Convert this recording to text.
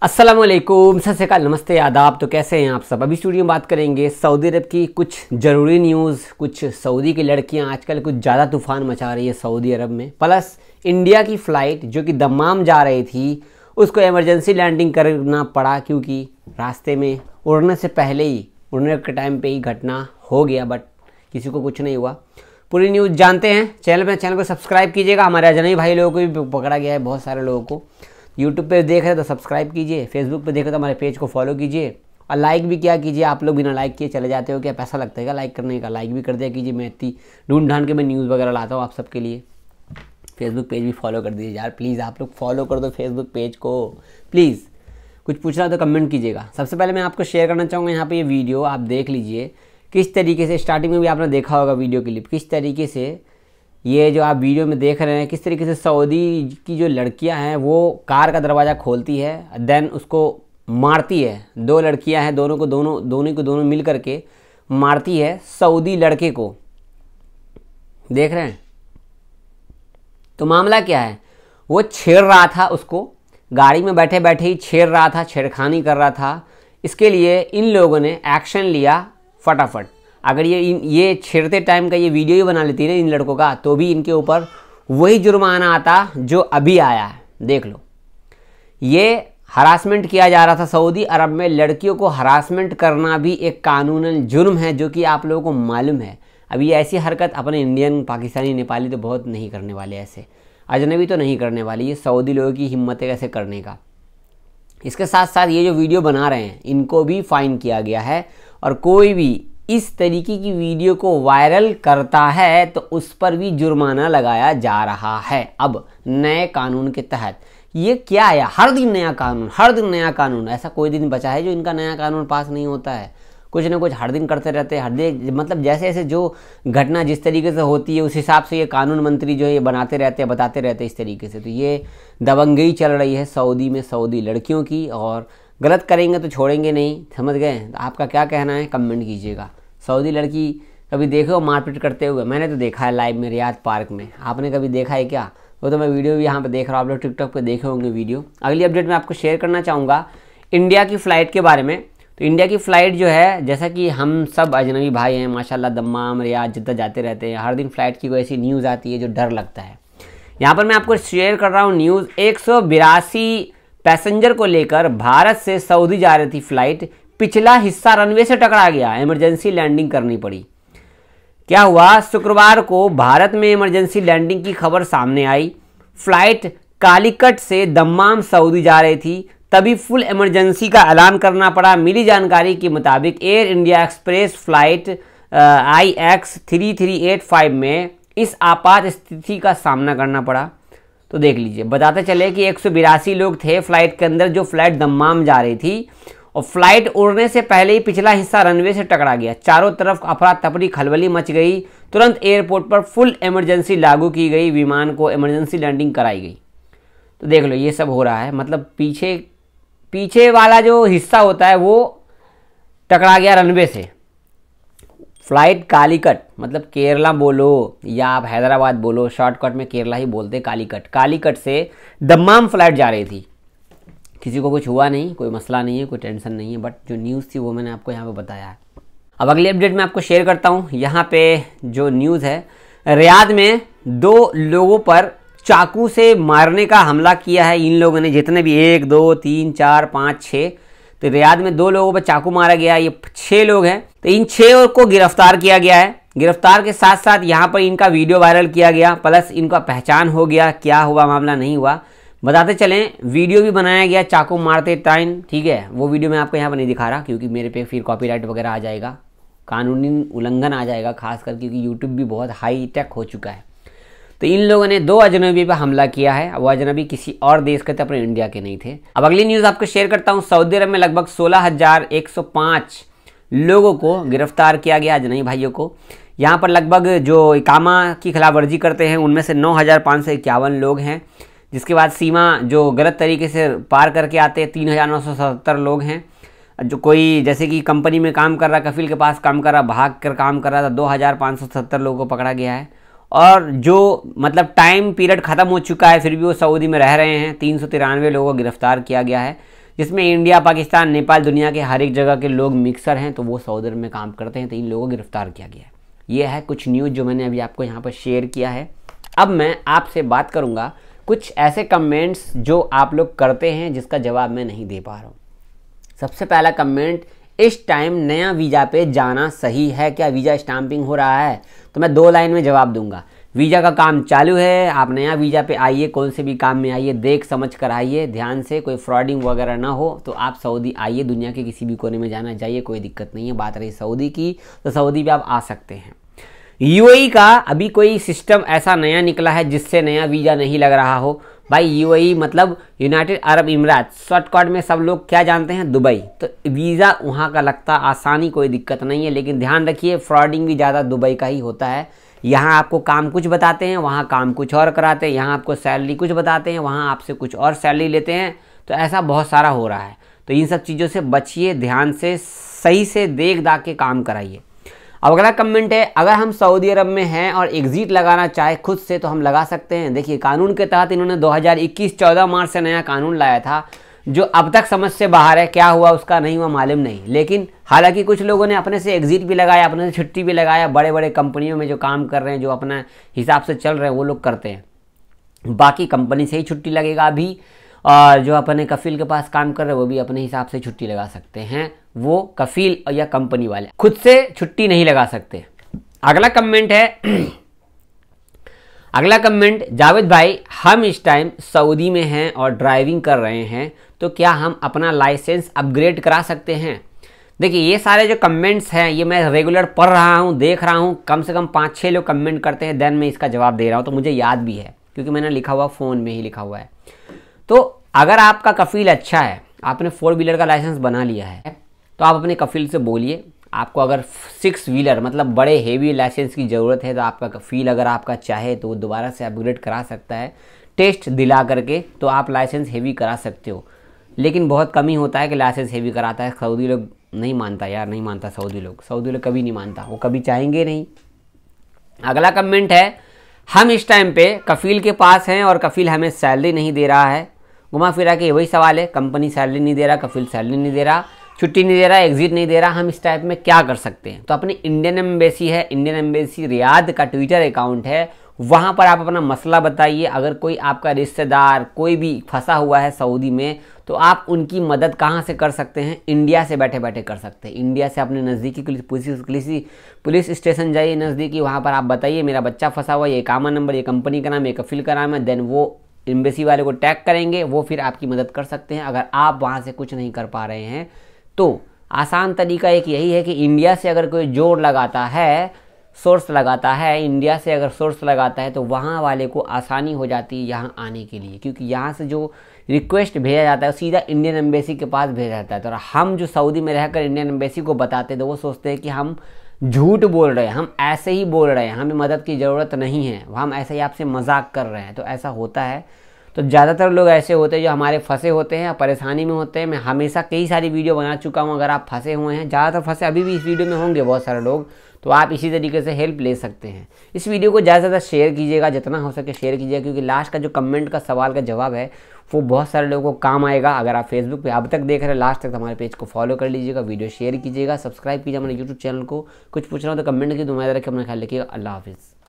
अस्सलामुअलैकुम, सत श्री अकाल, नमस्ते, आदाब। तो कैसे हैं आप सब। अभी स्टूडियो में बात करेंगे सऊदी अरब की कुछ ज़रूरी न्यूज़। कुछ सऊदी की लड़कियां आजकल कुछ ज़्यादा तूफ़ान मचा रही है सऊदी अरब में। प्लस इंडिया की फ़्लाइट जो कि दम्माम जा रही थी उसको इमरजेंसी लैंडिंग करना पड़ा क्योंकि रास्ते में उड़ने से पहले ही, उड़ने के टाइम पे ही घटना हो गया, बट किसी को कुछ नहीं हुआ। पूरी न्यूज़ जानते हैं। चैनल को सब्सक्राइब कीजिएगा। हमारे अजनबी भाई लोगों को भी पकड़ा गया है, बहुत सारे लोगों को। यूट्यूब पे देख रहे हैं तो सब्सक्राइब कीजिए, फेसबुक पे देख रहे तो हमारे पेज को फॉलो कीजिए और लाइक भी किया कीजिए। आप लोग बिना लाइक किए चले जाते हो, क्या पैसा लगता है क्या लाइक करने का? लाइक भी कर दिया कीजिए। मैं इतनी ढूंढ ढांड के मैं न्यूज़ वगैरह लाता हूँ आप सबके लिए। फेसबुक पेज भी फॉलो कर दीजिए यार, प्लीज़ आप लोग फॉलो कर दो फेसबुक पेज को प्लीज़। कुछ पूछना तो कमेंट कीजिएगा। सबसे पहले मैं आपको शेयर करना चाहूँगा यहाँ पर ये वीडियो आप देख लीजिए किस तरीके से, स्टार्टिंग में भी आपने देखा होगा वीडियो क्लिप, किस तरीके से ये जो आप वीडियो में देख रहे हैं किस तरीके से सऊदी की जो लड़कियां हैं वो कार का दरवाज़ा खोलती है, देन उसको मारती है। दो लड़कियां हैं, दोनों मिल करके मारती है सऊदी लड़के को। देख रहे हैं तो मामला क्या है, वो छेड़ रहा था उसको, गाड़ी में बैठे बैठे ही छेड़ रहा था, छेड़खानी कर रहा था। इसके लिए इन लोगों ने एक्शन लिया फटाफट। अगर ये छेड़ते टाइम का ये वीडियो ही बना लेती है ना इन लड़कों का, तो भी इनके ऊपर वही जुर्माना आता जो अभी आया है। देख लो, ये हरासमेंट किया जा रहा था सऊदी अरब में। लड़कियों को हरासमेंट करना भी एक कानूनन जुर्म है, जो कि आप लोगों को मालूम है। अभी ऐसी हरकत अपने इंडियन, पाकिस्तानी, नेपाली तो बहुत नहीं करने वाले, ऐसे अजनबी तो नहीं करने वाली। ये सऊदी लोगों की हिम्मत है कैसे करने का। इसके साथ साथ ये जो वीडियो बना रहे हैं इनको भी फाइन किया गया है, और कोई भी इस तरीके की वीडियो को वायरल करता है तो उस पर भी जुर्माना लगाया जा रहा है अब नए कानून के तहत। ये क्या है, हर दिन नया कानून, हर दिन नया कानून। ऐसा कोई दिन बचा है जो इनका नया कानून पास नहीं होता है? कुछ ना कुछ हर दिन करते रहते हैं। हर दिन मतलब जैसे जैसे जो घटना जिस तरीके से होती है उस हिसाब से ये कानून मंत्री जो है ये बनाते रहते हैं, बताते रहते हैं इस तरीके से। तो ये दबंगई चल रही है सऊदी में सऊदी लड़कियों की, और गलत करेंगे तो छोड़ेंगे नहीं, समझ गए? तो आपका क्या कहना है कमेंट कीजिएगा। सऊदी लड़की कभी देखो मारपीट करते हुए? मैंने तो देखा है लाइव में रियाद पार्क में। आपने कभी देखा है क्या? वो तो मैं वीडियो भी यहाँ पे देख रहा हूँ, आप लोग टिकटॉक पे देखे होंगे वीडियो। अगली अपडेट में आपको शेयर करना चाहूँगा इंडिया की फ़्लाइट के बारे में। तो इंडिया की फ़्लाइट जो है, जैसा कि हम सब अजनबी भाई हैं माशाल्लाह, दम्माम, रियाद, जिद्दा जाते रहते हैं। हर दिन फ़्लाइट की कोई ऐसी न्यूज़ आती है जो डर लगता है। यहाँ पर मैं आपको शेयर कर रहा हूँ न्यूज़। 182 पैसेंजर को लेकर भारत से सऊदी जा रही थी फ़्लाइट, पिछला हिस्सा रनवे से टकरा गया, इमरजेंसी लैंडिंग करनी पड़ी। क्या हुआ, शुक्रवार को भारत में इमरजेंसी लैंडिंग की खबर सामने आई। फ्लाइट कालीकट से दम्माम सऊदी जा रही थी, तभी फुल इमरजेंसी का ऐलान करना पड़ा। मिली जानकारी के मुताबिक air India express flight IX 3385 में इस आपात स्थिति का सामना करना पड़ा। तो देख लीजिए, बताते चले कि 182 लोग थे फ्लाइट के अंदर, जो फ्लाइट दम्माम जा रही थी, और फ्लाइट उड़ने से पहले ही पिछला हिस्सा रनवे से टकरा गया। चारों तरफ अफरा तफरी, खलबली मच गई। तुरंत एयरपोर्ट पर फुल इमरजेंसी लागू की गई, विमान को इमरजेंसी लैंडिंग कराई गई। तो देख लो ये सब हो रहा है, मतलब पीछे वाला जो हिस्सा होता है वो टकरा गया रनवे से। फ्लाइट कालीकट, मतलब केरला बोलो या आप हैदराबाद बोलो, शॉर्टकट में केरला ही बोलते, कालीकट से दम्माम फ्लाइट जा रही थी। किसी को कुछ हुआ नहीं, कोई मसला नहीं है, कोई टेंशन नहीं है, बट जो न्यूज़ थी वो मैंने आपको यहाँ पे बताया है। अब अगली अपडेट मैं आपको शेयर करता हूँ। यहाँ पे जो न्यूज़ है, रियाद में 2 लोगों पर चाकू से मारने का हमला किया है इन लोगों ने, जितने भी 1 2 3 4 5 6, तो रियाद में 2 लोगों पर चाकू मारा गया। ये 6 लोग हैं, तो इन 6 को गिरफ्तार किया गया है। गिरफ्तार के साथ साथ यहाँ पर इनका वीडियो वायरल किया गया, प्लस इनका पहचान हो गया, क्या हुआ मामला नहीं हुआ बताते चलें। वीडियो भी बनाया गया चाकू मारते टाइम, ठीक है। वो वीडियो मैं आपको यहाँ पर नहीं दिखा रहा क्योंकि मेरे पे फिर कॉपीराइट वगैरह आ जाएगा, कानूनी उल्लंघन आ जाएगा, खासकर क्योंकि यूट्यूब भी बहुत हाई टेक हो चुका है। तो इन लोगों ने 2 अजनबी पर हमला किया है। वो अजनबी किसी और देश के थे, अपने इंडिया के नहीं थे। अब अगली न्यूज़ आपको शेयर करता हूँ। सऊदी अरब में लगभग 16,105 लोगों को गिरफ्तार किया गया, अजनबी भाइयों को। यहाँ पर लगभग जो इकामा की खिलाफवर्जी करते हैं उनमें से 9,551 लोग हैं। जिसके बाद सीमा जो गलत तरीके से पार करके आते हैं 3,977 लोग हैं। जो कोई जैसे कि कंपनी में काम कर रहा, कफील के पास काम कर रहा, भाग कर काम कर रहा था, 2,570 लोगों को पकड़ा गया है। और जो मतलब टाइम पीरियड ख़त्म हो चुका है फिर भी वो सऊदी में रह रहे हैं, 393 लोगों को गिरफ्तार किया गया है। जिसमें इंडिया, पाकिस्तान, नेपाल, दुनिया के हर एक जगह के लोग मिक्सर हैं, तो वो सऊदी अरब में काम करते हैं। तो इन लोगों को गिरफ्तार किया गया है। ये है कुछ न्यूज़ जो मैंने अभी आपको यहाँ पर शेयर किया है। अब मैं आपसे बात करूँगा कुछ ऐसे कमेंट्स जो आप लोग करते हैं जिसका जवाब मैं नहीं दे पा रहा हूँ। सबसे पहला कमेंट, इस टाइम नया वीज़ा पे जाना सही है क्या? वीज़ा स्टैंपिंग हो रहा है? तो मैं 2 लाइन में जवाब दूंगा। वीज़ा का काम चालू है, आप नया वीज़ा पे आइए, कौन से भी काम में आइए, देख समझ कर आइए, ध्यान से, कोई फ्रॉडिंग वगैरह ना हो। तो आप सऊदी आइए, दुनिया के किसी भी कोने में जाना चाहिए, कोई दिक्कत नहीं है। बात रही सऊदी की, तो सऊदी भी आप आ सकते हैं। यूएई का अभी कोई सिस्टम ऐसा नया निकला है जिससे नया वीज़ा नहीं लग रहा हो। भाई यूएई मतलब यूनाइटेड अरब इमरात, शॉर्टकट में सब लोग क्या जानते हैं, दुबई। तो वीज़ा वहाँ का लगता आसानी, कोई दिक्कत नहीं है। लेकिन ध्यान रखिए, फ्रॉडिंग भी ज़्यादा दुबई का ही होता है। यहाँ आपको काम कुछ बताते हैं, वहाँ काम कुछ और कराते हैं। यहाँ आपको सैलरी कुछ बताते हैं, वहाँ आपसे कुछ और सैलरी लेते हैं। तो ऐसा बहुत सारा हो रहा है। तो इन सब चीज़ों से बचिए, ध्यान से, सही से देख दाख के काम कराइए। अब अगला कमेंट है, अगर हम सऊदी अरब में हैं और एग्जिट लगाना चाहे खुद से तो हम लगा सकते हैं। देखिए, कानून के तहत इन्होंने 2021 14 मार्च से नया कानून लाया था जो अब तक समझ से बाहर है। क्या हुआ उसका नहीं हुआ मालूम नहीं। लेकिन हालांकि कुछ लोगों ने अपने से एग्जिट भी लगाया, अपने से छुट्टी भी लगाया। बड़े बड़े कंपनियों में जो काम कर रहे हैं, जो अपना हिसाब से चल रहे हैं, वो लोग करते हैं। बाकी कंपनी से ही छुट्टी लगेगा अभी। और जो अपने कफील के पास काम कर रहे हैं वो भी अपने हिसाब से छुट्टी लगा सकते हैं। वो कफील या कंपनी वाले खुद से छुट्टी नहीं लगा सकते। अगला कमेंट है, अगला कमेंट, जावेद भाई, हम इस टाइम सऊदी में हैं और ड्राइविंग कर रहे हैं, तो क्या हम अपना लाइसेंस अपग्रेड करा सकते हैं? देखिए, ये सारे जो कमेंट्स हैं ये मैं रेगुलर पढ़ रहा हूँ, देख रहा हूँ। कम से कम 5-6 लोग कमेंट करते हैं, देन मैं इसका जवाब दे रहा हूँ। तो मुझे याद भी है क्योंकि मैंने लिखा हुआ फ़ोन में ही लिखा हुआ है। तो अगर आपका कफील अच्छा है, आपने 4 व्हीलर का लाइसेंस बना लिया है, तो आप अपने कफील से बोलिए। आपको अगर 6 व्हीलर मतलब बड़े हेवी लाइसेंस की ज़रूरत है, तो आपका कफील अगर आपका चाहे तो वो दोबारा से अपग्रेड करा सकता है टेस्ट दिला करके। तो आप लाइसेंस हेवी करा सकते हो। लेकिन बहुत कम ही होता है कि लाइसेंस हेवी कराता है। सऊदी लोग नहीं मानता यार, नहीं मानता सऊदी लोग कभी नहीं मानता, वो कभी चाहेंगे नहीं। अगला कमेंट है, हम इस टाइम पे कफील के पास हैं और कफील हमें सैलरी नहीं दे रहा है। घुमा फिरा के वही सवाल है, कंपनी सैलरी नहीं दे रहा, कफील सैलरी नहीं दे रहा, छुट्टी नहीं दे रहा, एग्जिट नहीं दे रहा। हम इस टाइप में क्या कर सकते हैं? तो अपनी इंडियन एम्बेसी है, इंडियन एम्बेसी रियाद का ट्विटर अकाउंट है, वहाँ पर आप अपना मसला बताइए। अगर कोई आपका रिश्तेदार कोई भी फंसा हुआ है सऊदी में, तो आप उनकी मदद कहाँ से कर सकते हैं? इंडिया से बैठे बैठे कर सकते हैं। इंडिया से अपने नज़दीकी पुलिस स्टेशन जाइए नज़दीकी, वहाँ पर आप बताइए मेरा बच्चा फंसा हुआ है, ये इकामा नंबर, ये कंपनी का नाम, ये कफील का नाम है। देन वो एम्बेसी वाले को टैग करेंगे, वो फिर आपकी मदद कर सकते हैं। अगर आप वहाँ से कुछ नहीं कर पा रहे हैं तो आसान तरीका एक यही है कि इंडिया से अगर कोई जोड़ लगाता है, सोर्स लगाता है, इंडिया से अगर सोर्स लगाता है, तो वहाँ वाले को आसानी हो जाती है यहाँ आने के लिए। क्योंकि यहाँ से जो रिक्वेस्ट भेजा जाता है वो सीधा इंडियन एम्बेसी के पास भेजा जाता है। तो हम जो सऊदी में रहकर इंडियन एम्बेसी को बताते हैं, तो वो सोचते हैं कि हम झूठ बोल रहे हैं, हम ऐसे ही बोल रहे हैं, हमें मदद की ज़रूरत नहीं है, हम ऐसे ही आपसे मजाक कर रहे हैं। तो ऐसा होता है। तो ज़्यादातर लोग ऐसे होते हैं जो हमारे फंसे होते हैं, परेशानी में होते हैं। मैं हमेशा कई सारी वीडियो बना चुका हूँ। अगर आप फंसे हुए हैं, ज़्यादातर फंसे अभी भी इस वीडियो में होंगे बहुत सारे लोग, तो आप इसी तरीके से हेल्प ले सकते हैं। इस वीडियो को ज़्यादा से ज़्यादा शेयर कीजिएगा, जितना हो सके शेयर कीजिएगा, क्योंकि लास्ट का जो कमेंट का सवाल का जवाब है वो बहुत सारे लोगों को काम आएगा। अगर आप फेसबुक पे अब तक देख रहे हैं लास्ट तक, तो हमारे पेज को फॉलो कर लीजिएगा, वीडियो शेयर कीजिएगा, सब्सक्राइब कीजिए हमारे यूट्यूब चैनल को। कुछ पूछना हो तो कमेंट की, तो मैं रखिए, अपना ख्याल रखिएगा। अल्लाह हाफिज़।